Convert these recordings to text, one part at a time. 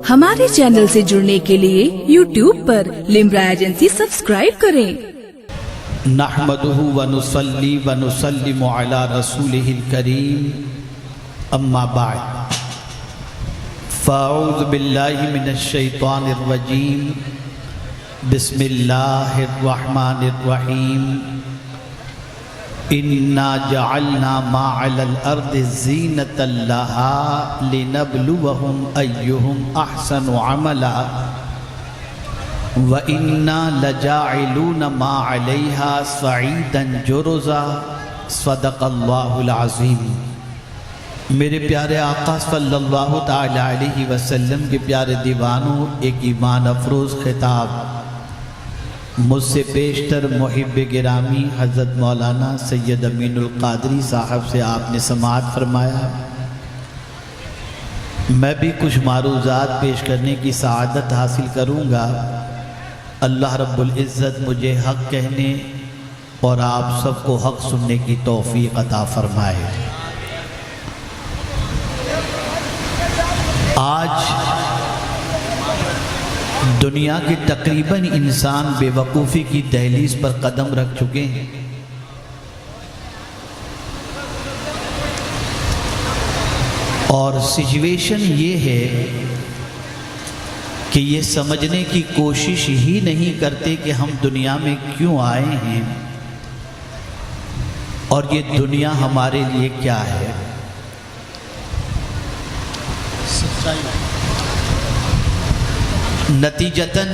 ہمارے چینل سے جڑنے کے لیے YouTube پر لمبرا ایجنسی سبسکرائب کریں۔ نحمده ونصلي ونسلم على رسوله الكريم اما بعد فاعوذ باللہ من الشیطان الرجیم بسم اللہ الرحمن الرحیم انا جعلنا ما علی الارض زینۃ لها لنبلوهم ایہم احسن عملا وَإِنَّا لَجَاعِلُونَ مَا عَلَيْهَا صَعِيدًا جُرُزًا صدق اللہ العظیم۔ میرے پیارے آقا صلی اللہ تعالی علیہ وسلم کے پیارے دیوانوں، ایک ایمان افروز خطاب مجھ سے پیشتر محب گرامی حضرت مولانا سید امین القادری صاحب سے آپ نے سماعت فرمایا۔ میں بھی کچھ معروضات پیش کرنے کی سعادت حاصل کروں گا۔ اللہ رب العزت مجھے حق کہنے اور آپ سب کو حق سننے کی توفیق عطا فرمائے۔ آج دنیا کے تقریباً انسان بے وقوفی کی دہلیز پر قدم رکھ چکے ہیں۔ اور سچویشن یہ ہے کہ یہ سمجھنے کی کوشش ہی نہیں کرتے کہ ہم دنیا میں کیوں آئے ہیں اور یہ دنیا ہمارے لیے کیا ہے۔ نتیجتاً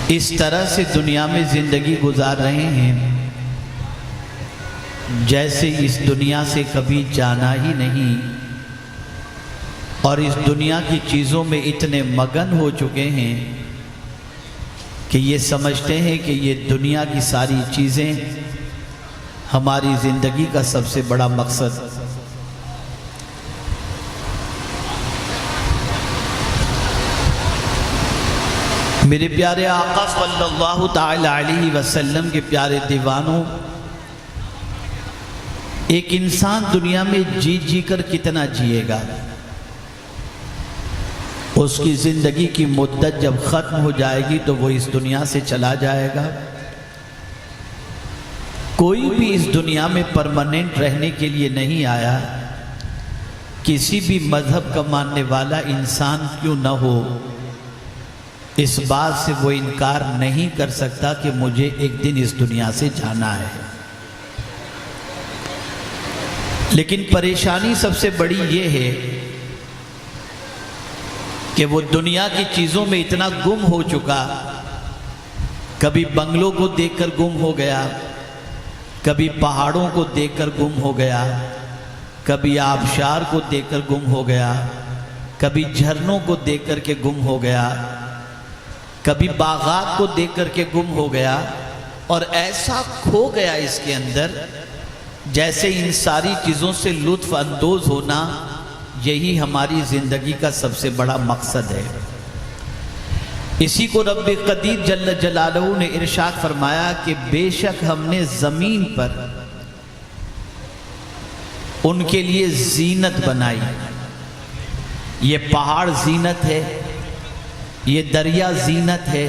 اس طرح سے دنیا میں زندگی گزار رہے ہیں جیسے اس دنیا سے کبھی جانا ہی نہیں، اور اس دنیا کی چیزوں میں اتنے مگن ہو چکے ہیں کہ یہ سمجھتے ہیں کہ یہ دنیا کی ساری چیزیں ہماری زندگی کا سب سے بڑا مقصد۔ میرے پیارے آقا صلی اللہ تعالی علیہ وسلم کے پیارے دیوانوں، ایک انسان دنیا میں جی کر کتنا جیے گا؟ اس کی زندگی کی مدت جب ختم ہو جائے گی تو وہ اس دنیا سے چلا جائے گا۔ کوئی بھی اس دنیا میں پرماننٹ رہنے کے لیے نہیں آیا۔ کسی بھی مذہب کا ماننے والا انسان کیوں نہ ہو، اس بات سے وہ انکار نہیں کر سکتا کہ مجھے ایک دن اس دنیا سے جانا ہے۔ لیکن پریشانی سب سے بڑی یہ ہے کہ وہ دنیا کی چیزوں میں اتنا گم ہو چکا، کبھی بنگلوں کو دیکھ کر گم ہو گیا، کبھی پہاڑوں کو دیکھ کر گم ہو گیا، کبھی آبشار کو دیکھ کر گم ہو گیا، کبھی جھرنوں کو دیکھ کر کے گم ہو گیا، کبھی باغات کو دیکھ کر کے گم ہو گیا، اور ایسا کھو گیا اس کے اندر جیسے ان ساری چیزوں سے لطف اندوز ہونا یہی ہماری زندگی کا سب سے بڑا مقصد ہے۔ اسی کو رب قدیر جل جلالہ نے ارشاد فرمایا کہ بے شک ہم نے زمین پر ان کے لیے زینت بنائی۔ یہ پہاڑ زینت ہے، یہ دریا زینت ہے،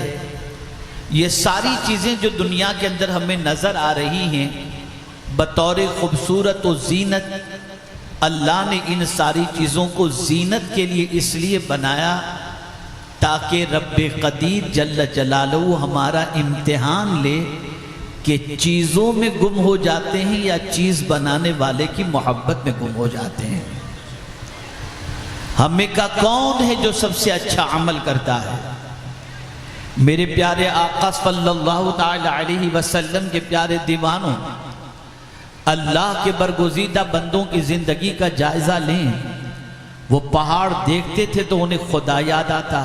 یہ ساری چیزیں جو دنیا کے اندر ہمیں نظر آ رہی ہیں بطور خوبصورت و زینت، اللہ نے ان ساری چیزوں کو زینت کے لیے اس لیے بنایا تاکہ رب قدیر جل جلالہ ہمارا امتحان لے کہ چیزوں میں گم ہو جاتے ہیں یا چیز بنانے والے کی محبت میں گم ہو جاتے ہیں۔ ہمیں کا کون ہے جو سب سے اچھا عمل کرتا ہے؟ میرے پیارے آقا صلی اللہ تعالی علیہ وسلم کے پیارے دیوانوں، اللہ کے برگزیدہ بندوں کی زندگی کا جائزہ لیں۔ وہ پہاڑ دیکھتے تھے تو انہیں خدا یاد آتا،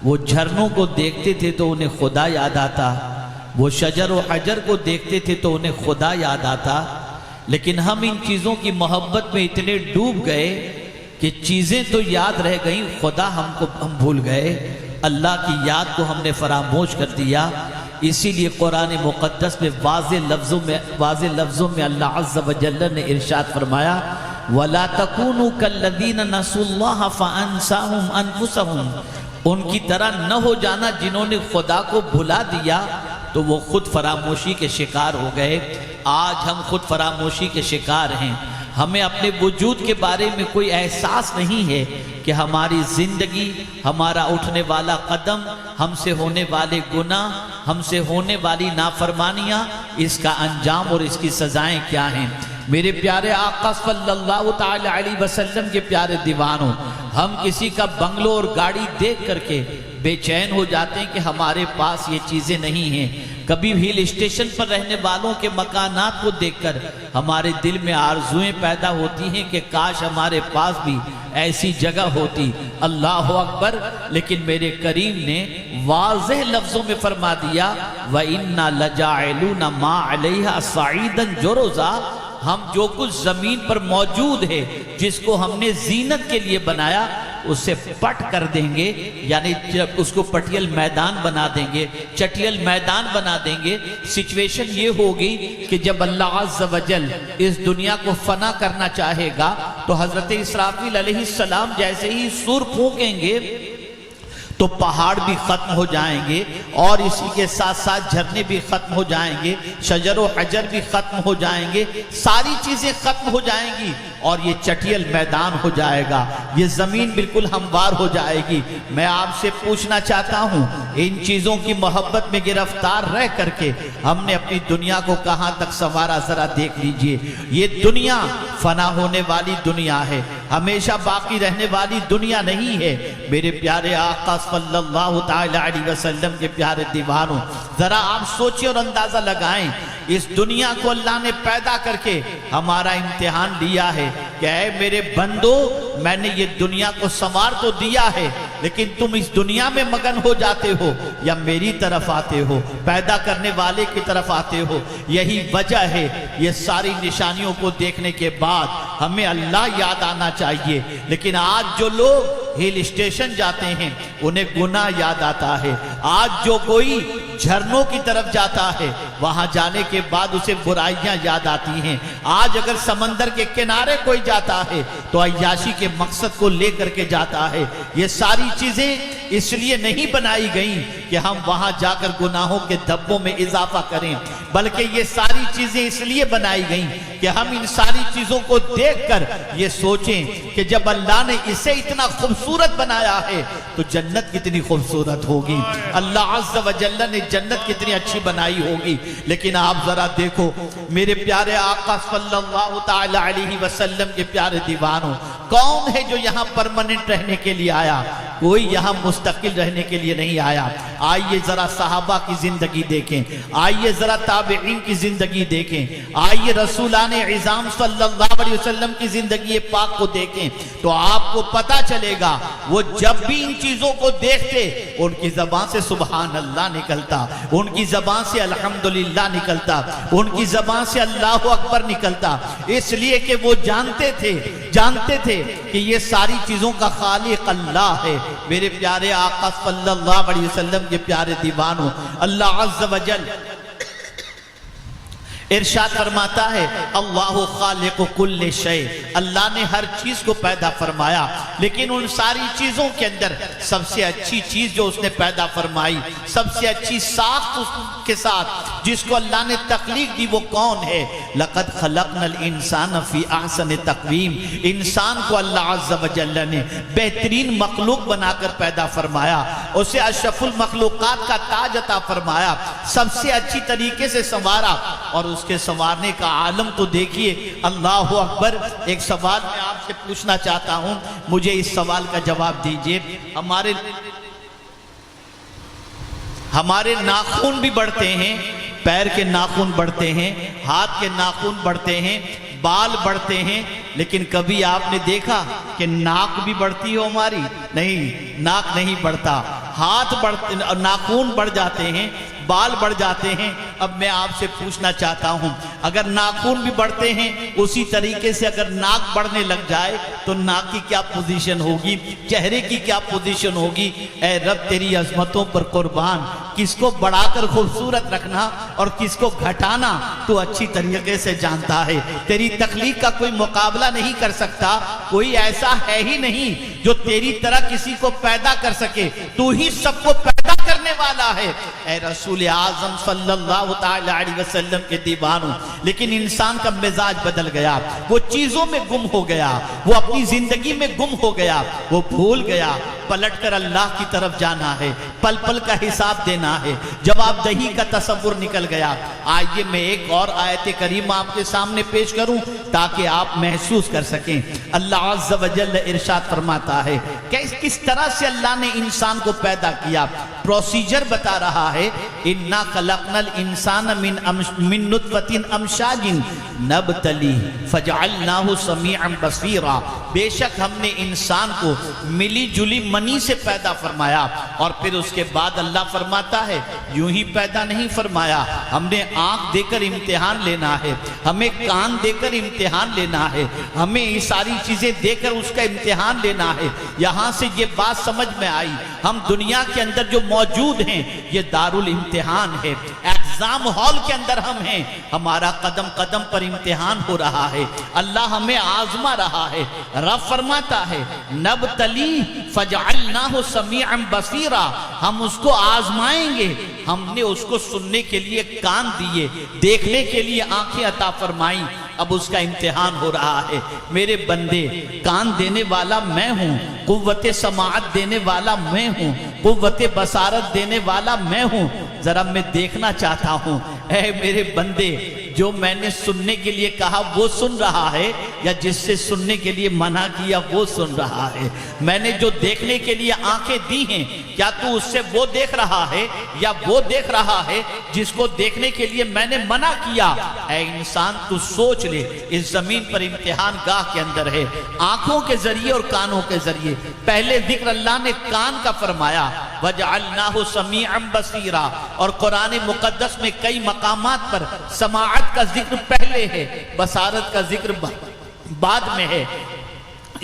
وہ جھرنوں کو دیکھتے تھے تو انہیں خدا یاد آتا، وہ شجر و حجر کو دیکھتے تھے تو انہیں خدا یاد آتا۔ لیکن ہم ان چیزوں کی محبت میں اتنے ڈوب گئے کہ چیزیں تو یاد رہ گئیں، خدا ہم بھول گئے، اللہ کی یاد کو ہم نے فراموش کر دیا۔ اسی لیے قرآن مقدس میں واضح لفظوں میں اللہ عز و جل نے ارشاد فرمایا وَلَا تَكُونُوا كَالَّذِينَ نَسُوا اللَّهَ فَأَنسَاهُمْ أَنفُسَهُم، ان کی طرح نہ ہو جانا جنہوں نے خدا کو بھلا دیا تو وہ خود فراموشی کے شکار ہو گئے۔ آج ہم خود فراموشی کے شکار ہیں، ہمیں اپنے وجود کے بارے میں کوئی احساس نہیں ہے کہ ہماری زندگی، ہمارا اٹھنے والا قدم، ہم سے ہونے والے گناہ، ہم سے ہونے والی نافرمانیاں، اس کا انجام اور اس کی سزائیں کیا ہیں۔ میرے پیارے آقا صلی اللہ تعالی علیہ وسلم کے پیارے دیوانوں، ہم کسی کا بنگلو اور گاڑی دیکھ کر کے بے چین ہو جاتے ہیں کہ ہمارے پاس یہ چیزیں نہیں ہیں۔ کبھی ہل اسٹیشن پر رہنے والوں کے مکانات کو دیکھ کر ہمارے دل میں آرزویں پیدا ہوتی ہیں کہ کاش ہمارے پاس بھی ایسی جگہ ہوتی۔ اللہ اکبر! لیکن میرے کریم نے واضح لفظوں میں فرما دیا وَإِنَّا لَجَاعِلُونَ مَا عَلَيْهَا صَعِيدًا جُرُزًا، ہم جو کچھ زمین پر موجود ہے، جس کو ہم نے زینت کے لیے بنایا، اسے پٹ کر دیں گے، یعنی اس کو پٹیل میدان بنا دیں گے، چٹیل میدان بنا دیں گے۔ سچویشن یہ ہوگی کہ جب اللہ عز و جل اس دنیا کو فنا کرنا چاہے گا تو حضرت اسرافیل علیہ السلام جیسے ہی سور پھونکیں گے تو پہاڑ بھی ختم ہو جائیں گے، اور اسی کے ساتھ ساتھ جھرنے بھی ختم ہو جائیں گے، شجر و حجر بھی ختم ہو جائیں گے، ساری چیزیں ختم ہو جائیں گی، اور یہ چٹیل میدان ہو جائے گا، یہ زمین بالکل ہموار ہو جائے گی۔ میں آپ سے پوچھنا چاہتا ہوں، ان چیزوں کی محبت میں گرفتار رہ کر کے ہم نے اپنی دنیا کو کہاں تک سنوارا، ذرا دیکھ لیجئے۔ یہ دنیا فنا ہونے والی دنیا ہے، ہمیشہ باقی رہنے والی دنیا نہیں ہے۔ میرے پیارے آقا صلی اللہ تعالی علیہ وسلم کے پیارے دیوانوں، ذرا آپ سوچیں اور اندازہ لگائیں، اس دنیا کو اللہ نے پیدا کر کے ہمارا امتحان لیا ہے کہ اے میرے بندو، میں نے یہ دنیا کو سنوار تو دیا ہے، لیکن تم اس دنیا میں مگن ہو جاتے ہو یا میری طرف آتے ہو، پیدا کرنے والے کی طرف آتے ہو۔ یہی وجہ ہے، یہ ساری نشانیوں کو دیکھنے کے بعد ہمیں اللہ یاد آنا چاہیے، لیکن آج جو لوگ ہل اسٹیشن جاتے ہیں انہیں گناہ یاد آتا ہے۔ آج جو کوئی جھرنوں کی طرف جاتا ہے وہاں جانے کے بعد اسے برائیاں یاد آتی ہیں۔ آج اگر سمندر کے کنارے کوئی جاتا ہے تو عیاشی کے مقصد کو لے کر کے جاتا ہے۔ یہ ساری چیزیں اس لیے نہیں بنائی گئیں کہ ہم وہاں جا کر گناہوں کے دھبوں میں اضافہ کریں، بلکہ یہ ساری چیزیں اس لیے بنائی گئیں کہ ہم ان ساری چیزوں کو دیکھ کر یہ سوچیں کہ جب اللہ نے اسے اتنا خوبصورت بنایا ہے تو جنت کتنی خوبصورت ہوگی، اللہ عز و جل نے جنت کتنی اچھی بنائی ہوگی۔ لیکن آپ ذرا دیکھو میرے پیارے آقا صلی اللہ تعالی علیہ وسلم کے پیارے دیوانوں، کون ہے جو یہاں پرماننٹ رہنے کے لیے آیا؟ کوئی یہاں مستقل رہنے کے لیے نہیں آیا۔ آئیے ذرا صحابہ کی زندگی دیکھیں، آئیے ذرا تابعین کی زندگی دیکھیں، آئیے رسولان عظام صلی اللہ علیہ وسلم کی زندگی پاک کو دیکھیں تو آپ کو پتا چلے گا وہ جب بھی ان چیزوں کو دیکھتے ان کی زبان سے سبحان اللہ نکلتا، ان کی زبان سے الحمدللہ نکلتا، ان کی زبان سے اللہ اکبر نکلتا، اس لیے کہ وہ جانتے تھے کہ یہ ساری چیزوں کا خالق اللہ ہے۔ میرے پیارے آقا صلی اللہ علیہ وسلم کے پیارے دیوانوں، اللہ عز و جل ارشاد فرماتا ہے اللہ خالق کل شیء، اللہ نے ہر چیز کو پیدا فرمایا، لیکن ان ساری چیزوں کے اندر سب سے اچھی چیز جو اس نے پیدا فرمائی، سب سے اچھی ساخت اس کے ساتھ جس کو اللہ نے تخلیق دی، وہ کون ہے؟ لقد خلقنا الانسان فی احسن تقویم، انسان کو اللہ عز و جل نے بہترین مخلوق بنا کر پیدا فرمایا، اسے اشرف المخلوقات کا تاج عطا فرمایا، سب سے اچھی طریقے سے سنوارا، اور اس کے سنوارنے کا عالم تو دیکھیے۔ اللہ اکبر! ایک سوال میں آپ سے پوچھنا چاہتا ہوں، مجھے اس سوال کا جواب دیجئے۔ ہمارے ناخن بھی بڑھتے ہیں، پیر کے ناخن بڑھتے ہیں، ہاتھ کے ناخن بڑھتے ہیں، بال بڑھتے ہیں، لیکن کبھی آپ نے دیکھا کہ ناک بھی بڑھتی ہو ہماری؟ نہیں، ناک نہیں بڑھتا۔ ہاتھ ناخن بڑھ جاتے ہیں، بال بڑھ جاتے ہیں. اب میں آپ سے پوچھنا چاہتا ہوں اگر ناخن بھی بڑھتے ہیں اسی طریقے سے اگر ناک بڑھنے لگ جائے تو ناک کی کیا پوزیشن ہوگی, چہرے کی کیا پوزیشن ہوگی؟ اے رب تیری عظمتوں پر قربان, کس کو بڑھا کر خوبصورت رکھنا اور کس کو گھٹانا تو اچھی طریقے سے جانتا ہے. تیری تخلیق کا کوئی مقابلہ نہیں کر سکتا, کوئی ایسا ہے ہی نہیں جو تیری طرح کسی کو پیدا کر سکے, تو ہی سب کو پیدا کرنے والا ہے. اے رسول اعظم صلی اللہ تعالی علیہ وسلم کے دیوانوں, لیکن انسان کا مزاج بدل گیا, وہ چیزوں میں گم ہو گیا, وہ اپنی زندگی میں گم ہو گیا, وہ بھول گیا پلٹ کر اللہ کی طرف جانا ہے, پل پل کا حساب دینا ہے. جواب دہی کا تصور نکل گیا. آئیے میں ایک اور آیت کریمہ آپ کے سامنے پیش کروں تاکہ آپ محسوس کر سکیں. اللہ عز و جل ارشاد فرماتا ہے کہ کس طرح سے اللہ نے انسان کو پیدا کیا. پروسیجر بتا رہا ہے, اِنَّا خَلَقْنَا الْإِنسَانَ مِن نُطْفَةٍ أَمْشَاجٍ نَبْتَلِيهِ فَجَعَلْنَاهُ سَمِيعًا بَصِيرًا. بے شک ہم نے انسان کو ملی جلی منی سے پیدا فرمایا. اور پھر اس کے بعد اللہ فرماتا ہے یوں ہی پیدا نہیں فرمایا, ہم نے آنکھ دے کر امتحان لینا ہے, ہمیں کان دے کر امتحان لینا ہے, ہمیں یہ ساری چیزیں دے کر اس کا امتحان لینا ہے. یہاں سے یہ بات سمجھ میں آئی, ہم دنیا کے اندر جو موجود ہیں یہ دارالامتحان ہے, ایگزام ہال کے اندر ہم ہیں, ہمارا قدم قدم پر امتحان ہو رہا ہے, اللہ ہمیں آزما رہا ہے. رب فرماتا ہے نبتلی فجعلناہ سمیعا بصیرا, ہم اس کو آزمائیں گے, ہم نے اس کو سننے کے لیے کان دیے, دیکھنے کے لیے آنکھیں عطا فرمائیں, اب اس کا امتحان ہو رہا ہے. میرے بندے, کان دینے والا میں ہوں, قوت سماعت دینے والا میں ہوں, قوت بصارت دینے والا میں ہوں. ذرا میں دیکھنا چاہتا ہوں اے میرے بندے, جو میں نے سننے کے لیے کہا وہ سن رہا ہے یا جس سے سننے کے لیے منع کیا وہ سن رہا ہے؟ میں نے جو دیکھنے کے لیے آنکھیں دی ہیں کیا تو اس سے وہ دیکھ رہا ہے یا وہ دیکھ رہا ہے جس کو دیکھنے کے لیے میں نے منع کیا؟ اے انسان تو سوچ لے, اس زمین پر امتحان گاہ کے اندر ہے, آنکھوں کے ذریعے اور کانوں کے ذریعے. پہلے ذکر اللہ نے کان کا فرمایا وَجَعَلْنَاهُ سَمِيعًا بَصِيرًا, اور قرآن مقدس میں کئی مقامات پر سماعت کا ذکر پہلے ہے, بصارت کا ذکر بعد میں ہے.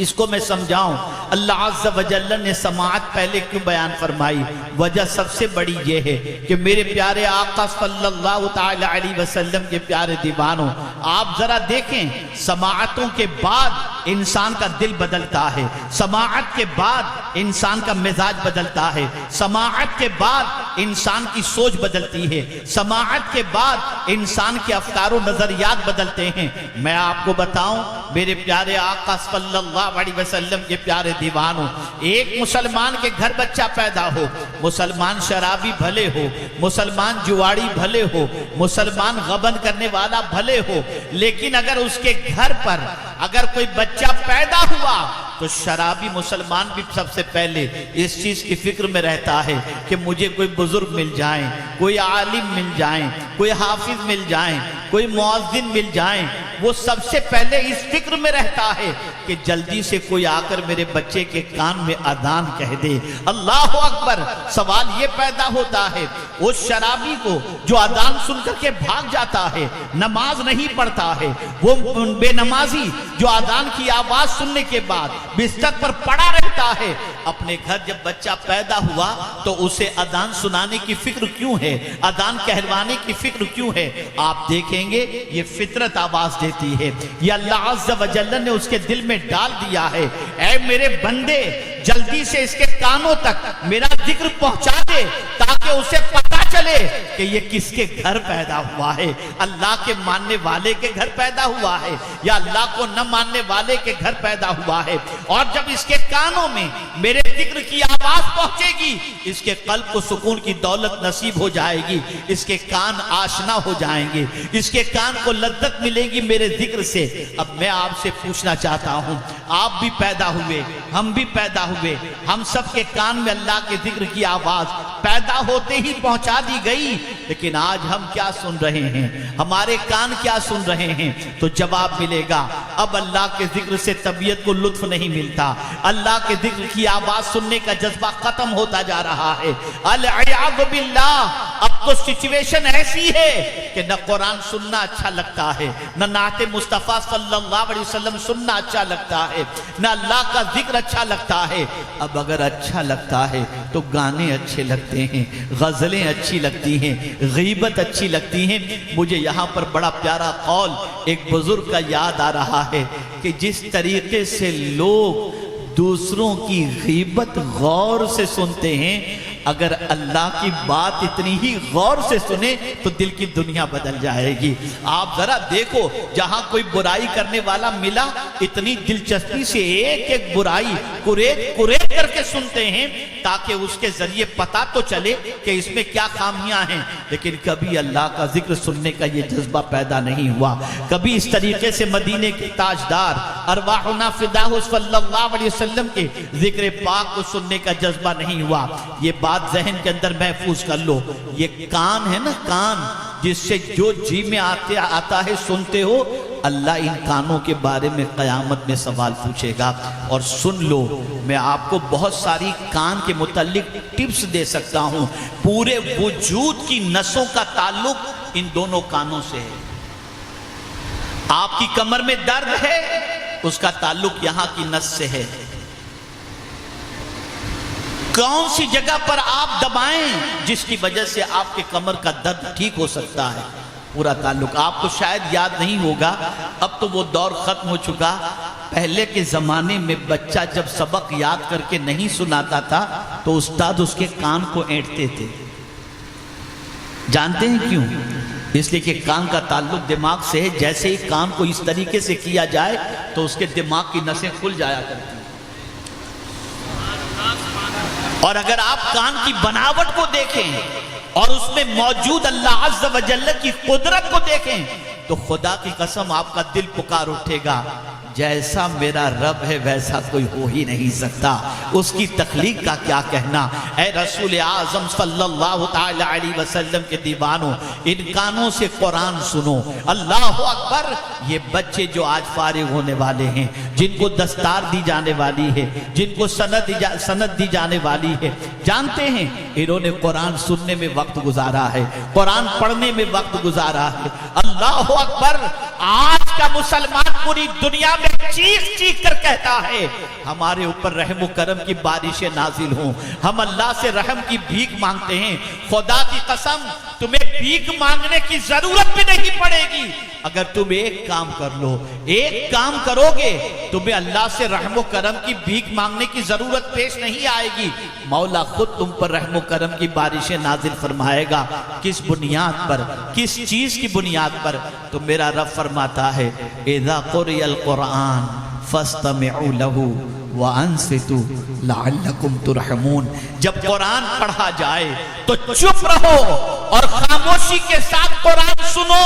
اس کو میں سمجھاؤں, اللہ عز و جل نے سماعت پہلے کیوں بیان فرمائی؟ وجہ سب سے بڑی یہ ہے کہ میرے پیارے آقا صلی اللہ تعالی علیہ وسلم کے پیارے دیوانوں, آپ ذرا دیکھیں, سماعتوں کے بعد انسان کا دل بدلتا ہے, سماعت کے بعد انسان کا مزاج بدلتا ہے, سماعت کے بعد انسان کی سوچ بدلتی ہے, سماعت کے بعد انسان کے افکار و نظریات بدلتے ہیں. میں آپ کو بتاؤں میرے پیارے آقا صلی اللہ علیہ وسلم کے پیارے دیوانوں, ایک مسلمان کے گھر بچہ پیدا ہو, مسلمان شرابی بھلے ہو, مسلمان جواڑی بھلے ہو, مسلمان غبن کرنے والا بھلے ہو, لیکن اگر اس کے گھر پر اگر کوئی بچہ پیدا ہوا تو شرابی مسلمان بھی سب سے پہلے اس چیز کی فکر میں رہتا ہے کہ مجھے کوئی بزرگ مل جائیں, کوئی عالم مل جائیں, کوئی حافظ مل جائیں, کوئی مؤذن مل جائیں. وہ سب سے پہلے اس فکر میں رہتا ہے کہ جلدی سے کوئی آ کر میرے بچے کے کان میں اذان کہہ دے. اللہ اکبر. سوال یہ پیدا ہوتا ہے اس شرابی کو جو اذان سن کر کے بھاگ جاتا ہے, نماز نہیں پڑھتا ہے, وہ بے نمازی جو اذان کی آواز سننے کے بعد بستر پر پڑا رہتا ہے, اپنے گھر جب بچہ پیدا ہوا تو اسے اذان سنانے کی فکر کیوں ہے, اذان کہلوانے کی فکر کیوں ہے؟ آپ دیکھیں گے یہ فطرت آواز دیتی ہے, یہ اللہ عز و جل نے اس کے دل میں ڈال دیا ہے. اے میرے بندے, جلدی سے اس کے کانوں تک میرا ذکر پہنچا دے تاکہ اسے پتا چلے کہ یہ کس کے گھر پیدا ہوا ہے, اللہ کے ماننے والے کے گھر پیدا ہوا ہے یا اللہ کو نہ ماننے والے کے گھر پیدا ہوا ہے. اور جب اس کے کانوں میں میرے ذکر کی آواز پہنچے گی, اس کے قلب کو سکون کی دولت نصیب ہو جائے گی, اس کے کان آشنا ہو جائیں گے, اس کے کان کو لذت ملے گی میرے ذکر سے. اب میں آپ سے پوچھنا چاہتا ہوں, آپ بھی پیدا ہوئے, ہم بھی پیدا ہوئے, ہم سب کے کان میں اللہ کے ذکر کی آواز پیدا ہوتے ہی پہنچا پہنچا دی گئی، لیکن آج ہم کیا سن رہے ہیں، ہمارے کان کیا سن رہے ہیں؟ تو جواب ملے گا اب اللہ کے ذکر سے طبیعت کو لطف نہیں ملتا، اللہ کے ذکر کی آواز سننے کا جذبہ ختم ہوتا جا رہا ہے۔ العیاذ باللہ، اب تو سچویشن ایسی ہے کہ نہ قرآن سننا اچھا لگتا ہے، نہ نعت مصطفیٰ صلی اللہ علیہ وسلم سننا اچھا لگتا ہے، نہ اللہ کا ذکر اچھا لگتا ہے۔ اب اگر اچھا لگتا ہے تو گانے اچھے لگتے ہیں، غزلیں اچھی لگتی ہیں، غیبت اچھی لگتی ہیں۔ مجھے یہاں پر بڑا پیارا قول ایک بزرگ کا یاد آ رہا ہے کہ جس طریقے سے لوگ دوسروں کی غیبت غور سے سنتے ہیں، اگر اللہ کی بات اتنی ہی غور سے سنیں تو دل کی دنیا بدل جائے گی۔ آپ ذرا دیکھو، جہاں کوئی برائی کرنے والا ملا، اتنی دلچسپی سے ایک ایک برائی قریب کر کے سنتے ہیں تاکہ اس کے ذریعے پتہ تو چلے کہ اس میں کیا خامیاں ہیں، لیکن کبھی اللہ کا ذکر سننے کا یہ جذبہ پیدا نہیں ہوا۔ کبھی اس طریقے سے مدینے کے تاجدار ارواحنا فداہ صلی اللہ علیہ وسلم کے ذکر پاک کو سننے کا جذبہ نہیں ہوا۔ یہ بات ذہن کے اندر محفوظ کر لو، یہ کان ہے نا، کان جس سے جو جی میں آتا ہے سنتے ہو، اللہ ان کانوں کے بارے میں قیامت میں سوال پوچھے گا۔ اور سن لو، میں آپ کو بہت ساری کان کے متعلق ٹپس دے سکتا ہوں۔ پورے وجود کی نسوں کا تعلق ان دونوں کانوں سے ہے۔ آپ کی کمر میں درد ہے، اس کا تعلق یہاں کی نس سے ہے۔ کون سی جگہ پر آپ دبائیں جس کی وجہ سے آپ کے کمر کا درد ٹھیک ہو سکتا ہے، پورا تعلق۔ آپ کو شاید یاد نہیں ہوگا، اب تو وہ دور ختم ہو چکا۔ پہلے کے زمانے میں بچہ جب سبق یاد کر کے نہیں سناتا تھا تو استاد اس کے کان کو اینٹتے تھے۔ جانتے ہیں کیوں؟ اس لیے کہ کان کا تعلق دماغ سے ہے، جیسے ہی کان کو اس طریقے سے کیا جائے تو اس کے دماغ کی نسیں کھل جایا کرتی ہیں۔ اور اگر آپ کان کی بناوٹ کو دیکھیں اور اس میں موجود اللہ عز و جل کی قدرت کو دیکھیں تو خدا کی قسم آپ کا دل پکار اٹھے گا، جیسا میرا رب ہے ویسا کوئی ہو ہی نہیں سکتا۔ اس کی تخلیق کا کیا کہنا۔ اے رسول اعظم صلی اللہ تعالی علیہ وسلم کے دیوانوں، ان کانوں سے قرآن سنو۔ اللہ اکبر۔ یہ بچے جو آج فارغ ہونے والے ہیں، جن کو دستار دی جانے والی ہے، جن کو سند دی جانے والی ہے، جانتے ہیں انہوں نے قرآن سننے میں وقت گزارا ہے، قرآن پڑھنے میں وقت گزارا ہے۔ اللہ اکبر۔ آج کا مسلمان پوری دنیا میں چیخ چیخ کر کہتا ہے ہمارے اوپر رحم و کرم کی بارشیں نازل ہوں، ہم اللہ سے رحم کی بھیک مانگتے ہیں۔ خدا کی قسم تمہیں بھیک مانگنے کی ضرورت بھی نہیں پڑے گی اگر تم ایک کام کر لو، ایک کام کرو گے تمہیں اللہ سے رحم و کرم کی بھیک مانگنے کی ضرورت پیش نہیں آئے گی۔ مولا خود تم پر رحم و کرم کی بارشیں نازل فرمائے گا۔ کس بنیاد پر؟ کس چیز کی بنیاد پر؟ تو میرا رب فرماتا ہے اذا قرئ القرآن فاستمعوا له وانصتوا لعلکم ترحمون۔ جب قرآن پڑھا جائے تو چپ رہو اور خاموشی کے ساتھ قرآن سنو۔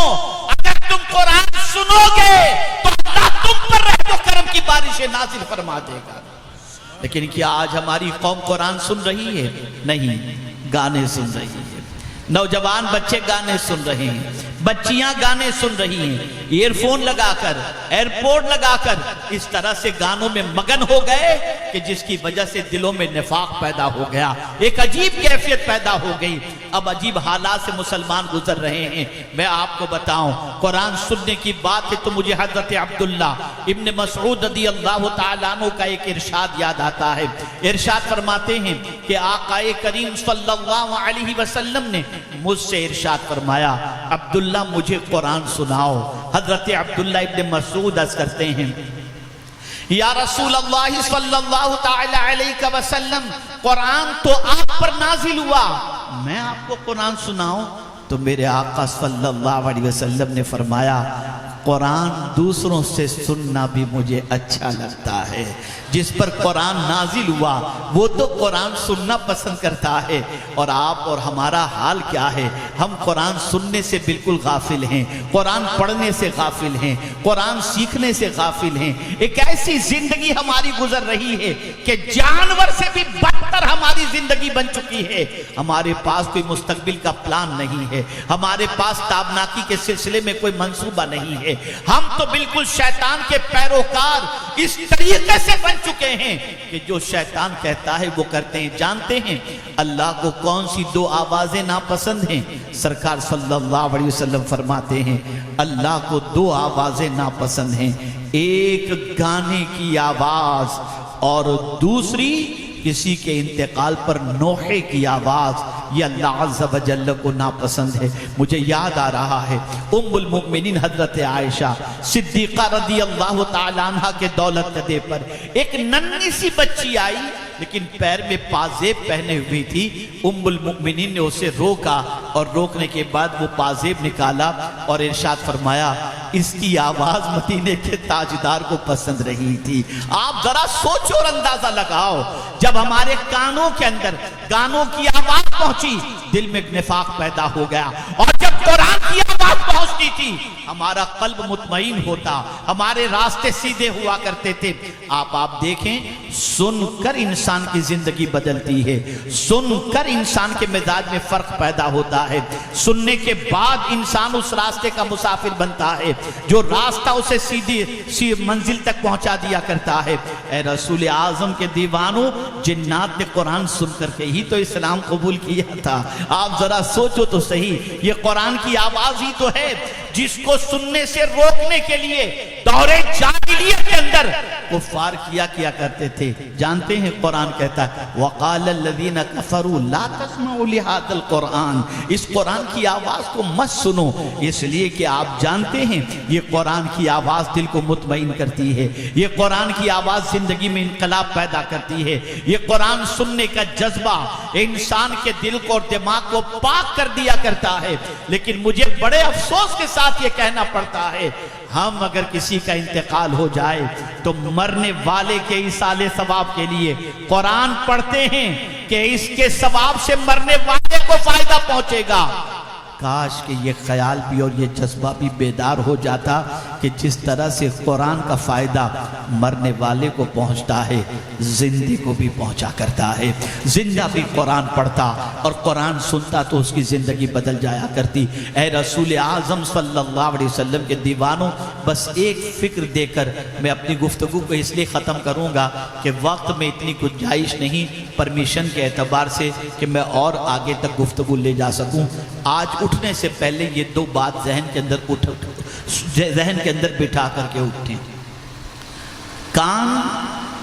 اگر تم قرآن سنو گے تو اللہ تم پر رحم و کرم کی بارشیں نازل فرما دے گا۔ لیکن کیا آج ہماری قوم قرآن سن رہی ہے؟ نہیں، گانے سن رہی ہے۔ نوجوان بچے گانے سن رہے ہیں، بچیاں گانے سن رہی ہیں، ایئر فون لگا کر، ایئرپورٹ لگا کر اس طرح سے گانوں میں مگن ہو گئے کہ جس کی وجہ سے دلوں میں نفاق پیدا ہو گیا، ایک عجیب کیفیت پیدا ہو گئی۔ اب عجیب حالات سے مسلمان گزر رہے ہیں۔ میں آپ کو بتاؤں، قرآن سننے کی بات ہے تو مجھے حضرت عبداللہ ابن مسعود رضی اللہ تعالیٰ عنہ کا ایک ارشاد یاد آتا ہے۔ ارشاد فرماتے ہیں کہ آقا کریم صلی اللہ علیہ وسلم نے مجھ سے ارشاد فرمایا عبداللہ مجھے قرآن سناؤ۔ حضرت عبداللہ ابن مسعود عرض کرتے ہیں یا رسول اللہ صلی اللہ تعالی علیہ وسلم، قرآن تو آپ پر نازل ہوا، میں آپ کو قرآن سناؤں؟ تو میرے آقا صلی اللہ علیہ وسلم نے فرمایا قرآن دوسروں سے سننا بھی مجھے اچھا لگتا ہے۔ جس پر قرآن نازل ہوا وہ تو قرآن سننا پسند کرتا ہے، اور آپ اور ہمارا حال کیا ہے؟ ہم قرآن سننے سے بالکل غافل ہیں، قرآن پڑھنے سے غافل ہیں، قرآن سیکھنے سے غافل ہیں۔ ایک ایسی زندگی ہماری گزر رہی ہے کہ جانور سے بھی بدتر پر ہماری زندگی بن چکی ہے. ہمارے پاس کوئی مستقبل کا پلان نہیں ہے, ہمارے پاس تابناکی کے سلسلے میں کوئی منصوبہ نہیں ہے. ہم تو بالکل شیطان کے پیروکار اس طریقے سے بن چکے ہیں کہ جو شیطان کہتا ہے وہ کرتے ہیں. جانتے ہیں اللہ کو کون سی دو آوازیں ناپسند ہیں؟ سرکار صلی اللہ علیہ وسلم فرماتے ہیں اللہ کو دو آوازیں ناپسند ہیں, ایک گانے کی آواز اور دوسری کسی کے انتقال پر نوحے کی آواز. یہ اللہ عز و جل کو ناپسند ہے. مجھے یاد آ رہا ہے ام المؤمنین حضرت عائشہ صدیقہ رضی اللہ تعالیٰ عنہ کے دولت قدے پر ایک ننھی سی بچی آئی, لیکن پیر میں پازیب پہنے ہوئی تھی. ام المؤمنین نے اسے روکا اور روکنے کے بعد وہ پازیب نکالا اور ارشاد فرمایا اس کی آواز مدینے کے تاجدار کو پسند رہی تھی. آپ ذرا سوچو اور اندازہ لگاؤ, جب ہمارے کانوں کے اندر گانوں کی آواز پہنچی دل میں نفاق پیدا ہو گیا, اور جب قرآن کی آواز پہنچتی تھی ہمارا قلب مطمئن ہوتا, ہمارے راستے سیدھے ہوا کرتے تھے. آپ دیکھیں سن کر انسان کی زندگی بدلتی ہے, سن کر انسان کے مزاج میں فرق پیدا ہوتا ہے, سننے کے بعد انسان اس راستے کا مسافر بنتا ہے جو راستہ اسے سیدھی منزل تک پہنچا دیا کرتا ہے. اے رسول اعظم کے دیوانوں, جنات نے قرآن سن کر کے ہی تو اسلام قبول کیا تھا. آپ ذرا سوچو تو صحیح, یہ قرآن کی آواز ہی تو ہے جس کو سننے سے روکنے کے لیے دور جاہلیت کے اندر کفار کیا کرتے تھے. جانتے ہیں قرآن کہتا ہے وَقَالَ الَّذِينَ كَفَرُوا لَا تَسْمَعُوا لِهَذَا الْقُرْآنِ, اس قرآن کی آواز کو مت سنو, اس لیے کہ آپ جانتے ہیں یہ قرآن کی آواز دل کو مطمئن کرتی ہے, یہ قرآن کی آواز زندگی میں انقلاب پیدا کرتی ہے, یہ قرآن سننے کا جذبہ انسان کے دل کو اور دماغ کو پاک کر دیا کرتا ہے. لیکن مجھے بڑے افسوس کے ساتھ یہ کہنا پڑتا ہے ہم اگر کسی کا انتقال ہو جائے تو مرنے والے کے ایصال ثواب کے لیے قرآن پڑھتے ہیں کہ اس کے ثواب سے مرنے والے کو فائدہ پہنچے گا. کاش کہ یہ خیال بھی اور یہ جذبہ بھی بیدار ہو جاتا کہ جس طرح سے قرآن کا فائدہ مرنے والے کو پہنچتا ہے زندے کو بھی پہنچا کرتا ہے. زندہ بھی قرآن پڑھتا اور قرآن سنتا تو اس کی زندگی بدل جایا کرتی. اے رسول اعظم صلی اللہ علیہ وسلم کے دیوانوں, بس ایک فکر دے کر میں اپنی گفتگو کو اس لیے ختم کروں گا کہ وقت میں اتنی گنجائش نہیں پرمیشن کے اعتبار سے کہ میں اور آگے تک گفتگو لے جا سکوں. آج اٹھنے سے پہلے یہ دو بات ذہن کے اندر بٹھا کر کے اٹھیں, کان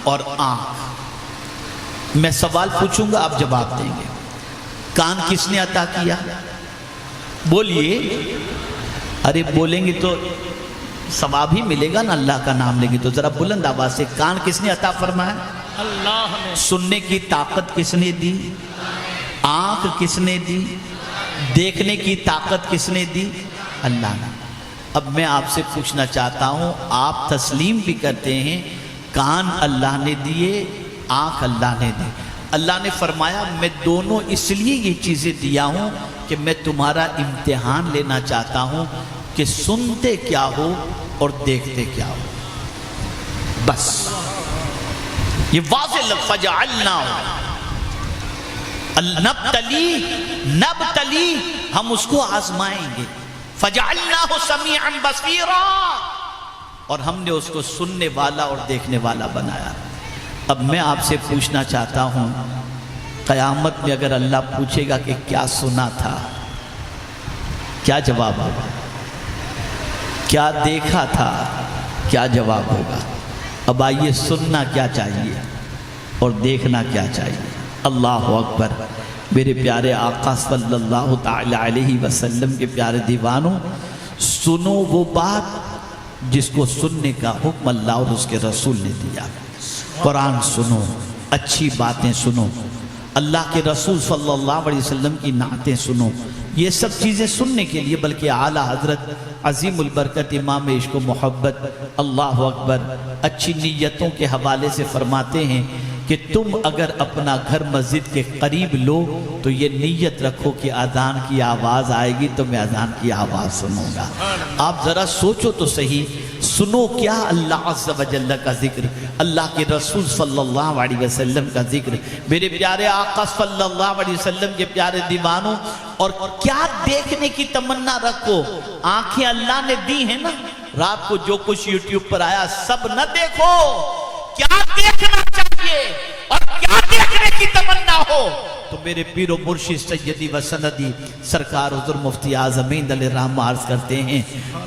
اور آنکھ. میں سوال پوچھوں گا آپ جواب دیں گے. کان کس نے عطا کیا؟ بولیے. ارے بولیں گے تو ثواب ہی ملے گا نا, اللہ کا نام لیں گے تو. ذرا بلند آواز سے, کان کس نے عطا فرمایا؟ اللہ نے. سننے کی طاقت کس نے دی؟ آنکھ کس نے دی؟ دیکھنے کی طاقت کس نے دی؟ اللہ نے. اب میں آپ سے پوچھنا چاہتا ہوں, آپ تسلیم بھی کرتے ہیں کان اللہ نے دیے, آنکھ اللہ نے دی. اللہ نے فرمایا میں دونوں اس لیے یہ چیزیں دیا ہوں کہ میں تمہارا امتحان لینا چاہتا ہوں کہ سنتے کیا ہو اور دیکھتے کیا ہو. بس یہ واضح لفظ فجعلنا نبتلی, ہم اس کو آزمائیں گے. فجعلناہ سمیعا بصیرا, اور ہم نے اس کو سننے والا اور دیکھنے والا بنایا. اب میں آپ سے پوچھنا چاہتا ہوں, قیامت میں اگر اللہ پوچھے گا کہ کیا سنا تھا, کیا جواب ہوگا؟ کیا دیکھا تھا, کیا جواب ہوگا؟ اب آئیے, سننا کیا چاہیے اور دیکھنا کیا چاہیے؟ اللہ اکبر. میرے پیارے آقا صلی اللہ تعالی علیہ وسلم کے پیارے دیوانوں, سنو وہ بات جس کو سننے کا حکم اللہ اور اس کے رسول نے دیا. قرآن سنو, اچھی باتیں سنو, اللہ کے رسول صلی اللہ علیہ وسلم کی نعتیں سنو. یہ سب چیزیں سننے کے لیے, بلکہ اعلیٰ حضرت عظیم البرکت امام عشق و محبت اللہ اکبر اچھی نیتوں کے حوالے سے فرماتے ہیں کہ تم اگر اپنا گھر مسجد کے قریب لو تو یہ نیت رکھو کہ اذان کی آواز آئے گی تو میں اذان کی آواز سنوں گا۔ آپ ذرا سوچو تو صحیح، سنو کیا اللہ عز و جل کا ذکر، اللہ کے رسول صلی اللہ علیہ وسلم کا ذکر، میرے پیارے آقا صلی اللہ علیہ وسلم کے پیارے دیوانوں، اور کیا دیکھنے کی تمنا رکھو۔ آنکھیں اللہ نے دی ہیں نا، رات کو جو کچھ یوٹیوب پر آیا سب نہ دیکھو، کیا دیکھنا چاہیے اور کیا دیکھنے کی تمنا ہو تو میرے پیر و مرشد سیدی و سندی سرکار حضور مفتی اعظمین علیہ الرحمہ عرض کرتے ہیں،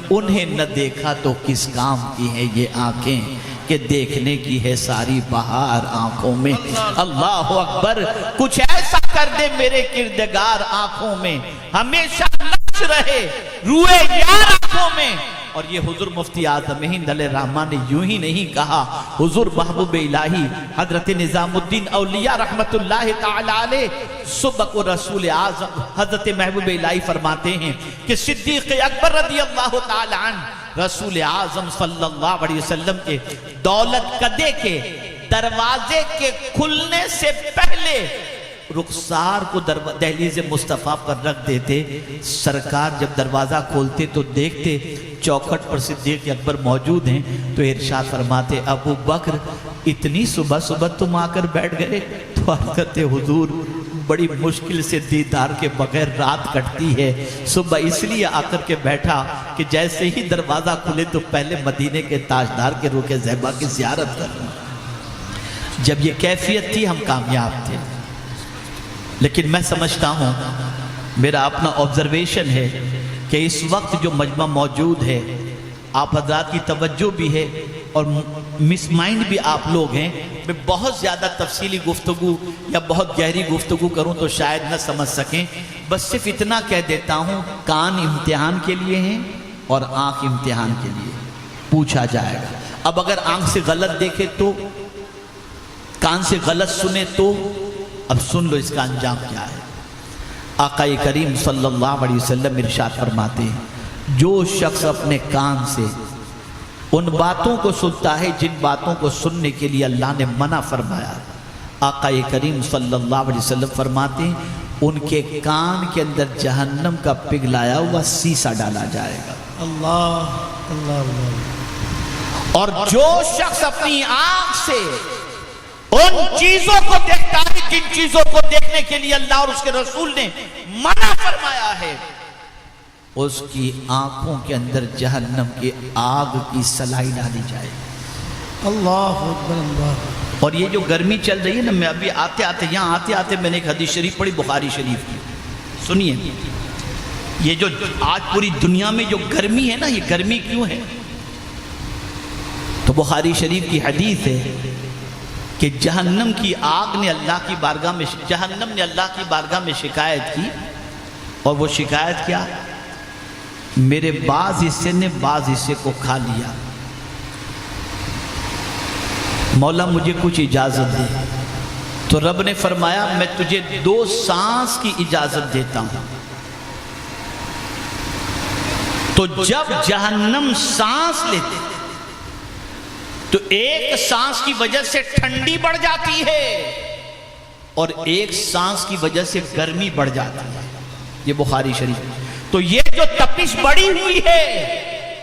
انہیں نہ دیکھا تو کس کام کی ہے یہ آنکھیں کہ دیکھنے کی ہے ساری بہار آنکھوں میں۔ اللہ اکبر، کچھ ایسا کر دے میرے کردگار آنکھوں میں، ہمیشہ نقش رہے روئے یار آنکھوں میں۔ اور یہ حضور مفتی اعظمین علیہ الرحمہ نے یوں ہی نہیں کہا، حضور محبوب الہی حضرت نظام الدین اولیاء رحمت اللہ تعالی علیہ سبق و رسول اعظم حضرت محبوب الہی فرماتے ہیں کہ صدیق اکبر رضی اللہ تعالی عنہ رسول اعظم صلی اللہ علیہ وسلم کے دولت قدے کے دروازے کے کھلنے سے پہلے رخسار کو دہلیز مصطفیٰ پر رکھ دیتے، سرکار جب دروازہ کھولتے تو دیکھتے چوکھٹ پر صدیق اکبر موجود ہیں تو ارشاد فرماتے، ابو بکر اتنی صبح صبح تم آ کر بیٹھ گئے؟ تو عرض کرتے، حضور بڑی مشکل سے دیدار کے بغیر رات کٹتی ہے، صبح اس لیے آ کر کے بیٹھا کہ جیسے ہی دروازہ کھلے تو پہلے مدینے کے تاجدار کے روح زیبا کی زیارت کروں۔ جب یہ کیفیت تھی ہم کامیاب تھے، لیکن میں سمجھتا ہوں، میرا اپنا آبزرویشن ہے کہ اس وقت جو مجمع موجود ہے، آپ حضرات کی توجہ بھی ہے اور مس مائنڈ بھی آپ لوگ ہیں، میں بہت زیادہ تفصیلی گفتگو یا بہت گہری گفتگو کروں تو شاید نہ سمجھ سکیں، بس صرف اتنا کہہ دیتا ہوں، کان امتحان کے لیے ہیں اور آنکھ امتحان کے لیے، پوچھا جائے گا۔ اب اگر آنکھ سے غلط دیکھے تو، کان سے غلط سنے تو، اب سن لو اس کا انجام کیا ہے۔ آقا کریم صلی اللہ علیہ وسلم ارشاد فرماتے ہیں، جو شخص اپنے کان سے ان باتوں کو سنتا ہے جن باتوں کو سننے کے لیے اللہ نے منع فرمایا، آقا کریم صلی اللہ علیہ وسلم فرماتے ہیں ان کے کان کے اندر جہنم کا پگھلایا ہوا سیسا ڈالا جائے گا۔ اللہ اللہ اللہ۔ اور جو شخص اپنی آنکھ سے ان چیزوں کو دیکھتا ہے جن چیزوں کو دیکھنے کے لیے اللہ اور اس کے رسول نے منع فرمایا ہے، اس کی آنکھوں کے اندر جہنم کی آگ کی سلائی ڈالی جائے گی۔ اللہ اکبر اللہ۔ اور یہ جو گرمی چل رہی ہے نا، میں ابھی یہاں آتے آتے میں نے ایک حدیث شریف پڑھی بخاری شریف کی، سنیے، یہ جو آج پوری دنیا میں جو گرمی ہے نا، یہ گرمی کیوں ہے؟ تو بخاری شریف کی حدیث ہے کہ جہنم کی آگ نے اللہ کی بارگاہ میں، جہنم نے اللہ کی بارگاہ میں شکایت کی، اور وہ شکایت کیا؟ میرے بعض حصے نے بعض حصے کو کھا لیا، مولا مجھے کچھ اجازت دے۔ تو رب نے فرمایا میں تجھے 2 سانس کی اجازت دیتا ہوں۔ تو جب جہنم سانس لیتے تو ایک سانس کی وجہ سے ٹھنڈی بڑھ جاتی ہے اور ایک سانس کی وجہ سے گرمی بڑھ جاتی ہے، یہ بخاری شریف۔ تو یہ جو تپش بڑھی ہوئی ہے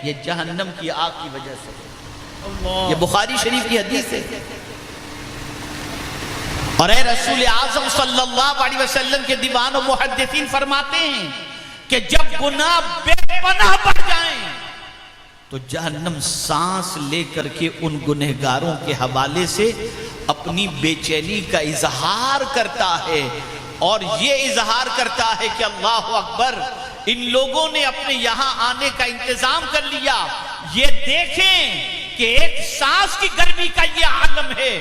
یہ جہنم کی آگ کی وجہ سے، یہ بخاری شریف کی حدیث ہے۔ اور اے رسول اعظم صلی اللہ علیہ وسلم کے دیوان و محدثین فرماتے ہیں کہ جب گناہ بے پناہ بڑھ جائیں تو جہنم سانس لے کر کے ان گنہگاروں کے حوالے سے اپنی بے چینی کا اظہار کرتا ہے، اور یہ اظہار کرتا ہے کہ اللہ اکبر، ان لوگوں نے اپنے یہاں آنے کا انتظام کر لیا، یہ دیکھیں کہ ایک سانس کی گرمی کا یہ عالم ہے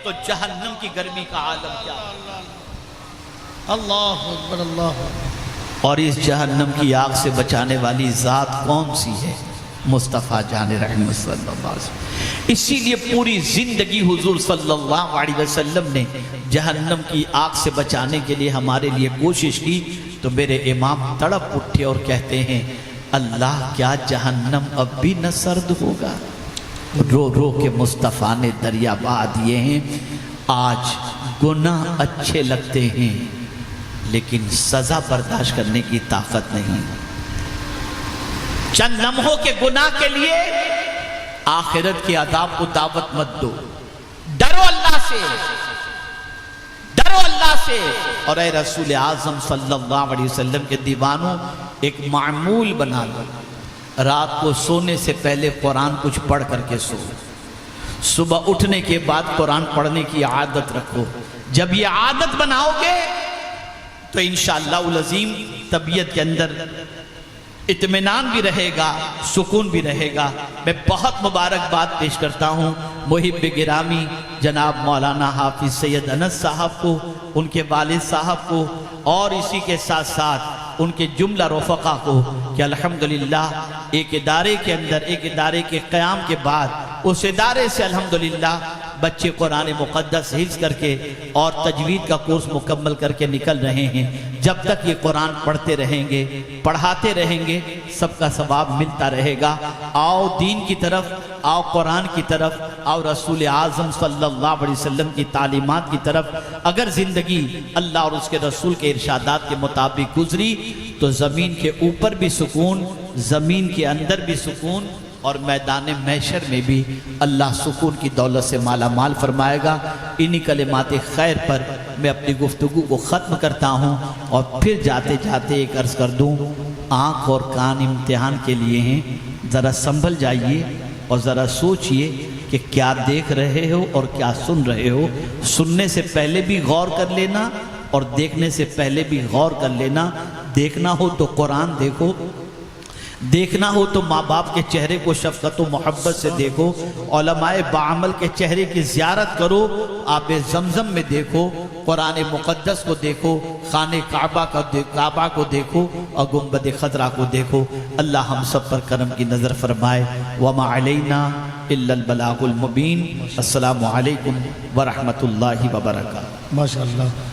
تو جہنم کی گرمی کا عالم کیا ہے؟ اللہ اکبر اللہ۔ اور اس جہنم کی آگ سے بچانے والی ذات کون سی ہے؟ مصطفیٰ جان رحمت صلی اللہ علیہ وسلم۔ اسی لیے پوری زندگی حضور صلی اللہ علیہ وسلم نے جہنم کی آگ سے بچانے کے لیے ہمارے لیے کوشش کی۔ تو میرے امام تڑپ اٹھے اور کہتے ہیں، اللہ کیا جہنم اب بھی نہ سرد ہوگا؟ رو رو کے مصطفیٰ نے دریا بہا دیے ہیں، آج گناہ اچھے لگتے ہیں لیکن سزا برداشت کرنے کی طاقت نہیں. چند لمحوں کے گناہ کے لیے آخرت کے عذاب کو دعوت مت دو. ڈرو اللہ سے، ڈرو اللہ سے. اور اے رسول اعظم صلی اللہ علیہ وسلم کے دیوانوں، ایک معمول بنا لو، رات کو سونے سے پہلے قرآن کچھ پڑھ کر کے سو. صبح اٹھنے کے بعد قرآن پڑھنے کی عادت رکھو. جب یہ عادت بناؤ گے تو انشاءاللہ العظیم طبیعت کے اندر اطمینان بھی رہے گا، سکون بھی رہے گا. میں بہت مبارکباد پیش کرتا ہوں محب گرامی جناب مولانا حافظ سید انس صاحب کو، ان کے والد صاحب کو، اور اسی کے ساتھ ساتھ ان کے جملہ رفقا کو کہ الحمدللہ ایک ادارے کے اندر، ایک ادارے کے قیام کے بعد اس ادارے سے الحمدللہ بچے قرآن مقدس حفظ کر کے اور تجوید کا کورس مکمل کر کے نکل رہے ہیں. جب تک یہ قرآن پڑھتے رہیں گے، پڑھاتے رہیں گے، سب کا ثواب ملتا رہے گا. آؤ دین کی طرف، آؤ قرآن کی طرف، آؤ رسول اعظم صلی اللہ علیہ وسلم کی تعلیمات کی طرف. اگر زندگی اللہ اور اس کے رسول کے ارشادات کے مطابق گزری تو زمین کے اوپر بھی سکون، زمین کے اندر بھی سکون، اور میدان محشر میں بھی اللہ سکون کی دولت سے مالا مال فرمائے گا. انہی کلمات خیر پر میں اپنی گفتگو کو ختم کرتا ہوں اور پھر جاتے جاتے ایک عرض کر دوں، آنکھ اور کان امتحان کے لیے ہیں. ذرا سنبھل جائیے اور ذرا سوچئے کہ کیا دیکھ رہے ہو اور کیا سن رہے ہو. سننے سے پہلے بھی غور کر لینا اور دیکھنے سے پہلے بھی غور کر لینا. دیکھنا ہو تو قرآن دیکھو، دیکھنا ہو تو ماں باپ کے چہرے کو شفقت و محبت سے دیکھو، علماء بعمل کے چہرے کی زیارت کرو، آب زمزم میں دیکھو، قرآن مقدس کو دیکھو، خانہ کعبہ کو دیکھو اور گنبد خضرا کو دیکھو. اللہ ہم سب پر کرم کی نظر فرمائے. وما علینا الا البلاغ المبین. السلام علیکم ورحمۃ اللہ وبرکاتہ. ماشاءاللہ.